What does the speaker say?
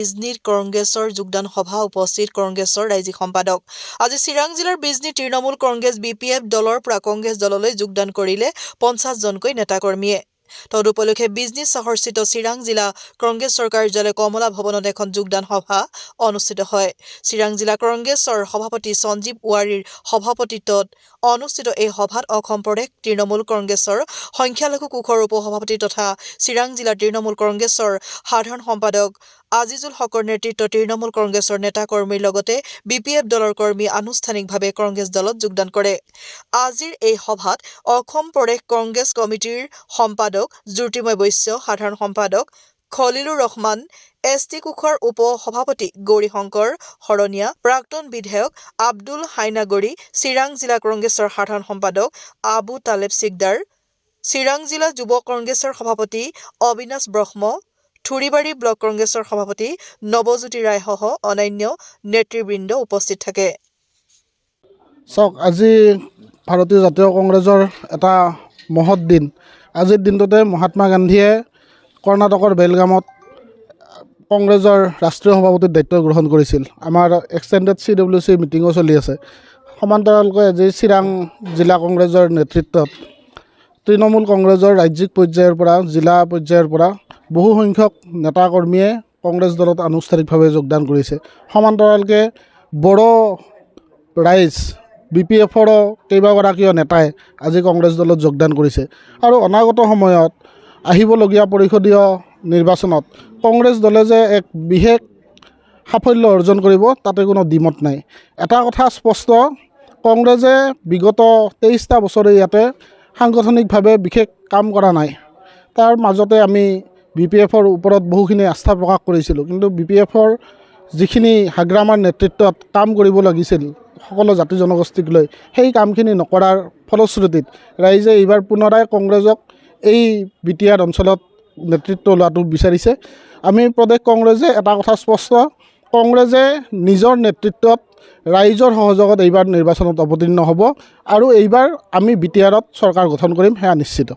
বিজনীৰ কংগ্ৰেছৰ যোগদান সভা উপস্থিত কংগ্ৰেছৰ ৰাজ্যিক সম্পাদক আজি চিৰাং জিলাৰ বিজনী তৃণমূল কংগ্ৰেছ BPF দলৰ পৰা কংগ্ৰেছ দললৈ যোগদান কৰিলে 50 জনকৈ নেতাকৰ্মীয়ে তদুপলক্ষে বিজনী চহৰস্থিত চিৰাং জিলা কংগ্ৰেছৰ কাৰ্যালয় কমলা ভৱনত এখন যোগদান সভা অনুষ্ঠিত হয় চিৰাং জিলা কংগ্ৰেছৰ সভাপতি সঞ্জীৱ ৱাৰীৰ সভাপতিত্বত অনুষ্ঠিত এই সভাত অসম প্ৰদেশ তৃণমূল কংগ্ৰেছৰ সংখ্যালঘু কোষৰ উপসভাপতি তথা চিৰাং জিলা তৃণমূল কংগ্ৰেছৰ সাধাৰণ সম্পাদক আজিজুল হকৰ নেতৃত্বত তৃণমূল কংগ্ৰেছৰ নেতাকৰ্মীৰ লগতে BPF দলৰ কৰ্মী আনুষ্ঠানিকভাৱে কংগ্ৰেছ দলত যোগদান কৰে আজিৰ এই সভাত অসম প্ৰদেশ কংগ্ৰেছ কমিটিৰ সম্পাদক জ্যোতিৰ্ময় বৈশ্য সাধাৰণ সম্পাদক খলিলুৰ ৰহমান ST কোষৰ উপসভাপতি গৌৰী শংকৰ শৰণীয়া প্ৰাক্তন বিধায়ক আব্দুল হাইনাগৰী চিৰাং জিলা কংগ্ৰেছৰ সাধাৰণ সম্পাদক আবু তালেব সিকদাৰ চিৰাং জিলা যুৱ কংগ্ৰেছৰ সভাপতি অবিনাশ ব্ৰহ্ম থুৰিবাৰী ব্লক কংগ্ৰেছৰ সভাপতি নৱজ্যোতি ৰায় সহ অন্যান্য নেতৃবৃন্দ উপস্থিত থাকে চাওক আজি ভাৰতীয় জাতীয় কংগ্ৰেছৰ এটা মহৎ দিন আজিৰ দিনটোতে মহাত্মা গান্ধীয়ে কৰ্ণাটকৰ বেলগামত কংগ্ৰেছৰ ৰাষ্ট্ৰীয় সভাপতিৰ দায়িত্ব গ্ৰহণ কৰিছিল আমাৰ এক্সটেণ্ডেড CWC মিটিঙো চলি আছে সমান্তৰালকৈ আজি চিৰাং জিলা কংগ্ৰেছৰ নেতৃত্বত তৃণমূল কংগ্ৰেছৰ ৰাজ্যিক পৰ্যায়ৰ পৰা জিলা পৰ্যায়ৰ পৰা বহু সংখ্যক নেতাকৰ্মীয়ে কংগ্ৰেছ দলত আনুষ্ঠানিকভাৱে যোগদান কৰিছে সমান্তৰালকৈ বড়ো ৰাইজ BPFৰো কেইবাগৰাকীও নেতাই আজি কংগ্ৰেছ দলত যোগদান কৰিছে আৰু অনাগত সময়ত আহিবলগীয়া পৰিষদীয় নিৰ্বাচনত কংগ্ৰেছ দলে যে এক বিশেষ সাফল্য অৰ্জন কৰিব তাতে কোনো দ্বিমত নাই এটা কথা স্পষ্ট কংগ্ৰেছে বিগত 23টা বছৰে ইয়াতে সাংগঠনিকভাৱে বিশেষ কাম কৰা নাই তাৰ মাজতে আমি BPFৰ ওপৰত বহুখিনি আস্থা প্ৰকাশ কৰিছিলোঁ কিন্তু BPFৰ যিখিনি হাগ্ৰামাৰ নেতৃত্বত কাম কৰিব লাগিছিল সকলো জাতি জনগোষ্ঠীক লৈ সেই কামখিনি নকৰাৰ ফলশ্ৰুতিত ৰাইজে এইবাৰ পুনৰাই কংগ্ৰেছক এই বিটিআৰ অঞ্চলত নেতৃত্ব লোৱাটো বিচাৰিছে আমি প্ৰদেশ কংগ্ৰেছে এটা কথা স্পষ্ট কংগ্ৰেছে নিজৰ নেতৃত্বত ৰাইজৰ সহযোগত এইবাৰ নিৰ্বাচনত অৱতীৰ্ণ হ'ব আৰু এইবাৰ আমি বিটিআৰত চৰকাৰ গঠন কৰিম সেয়া নিশ্চিত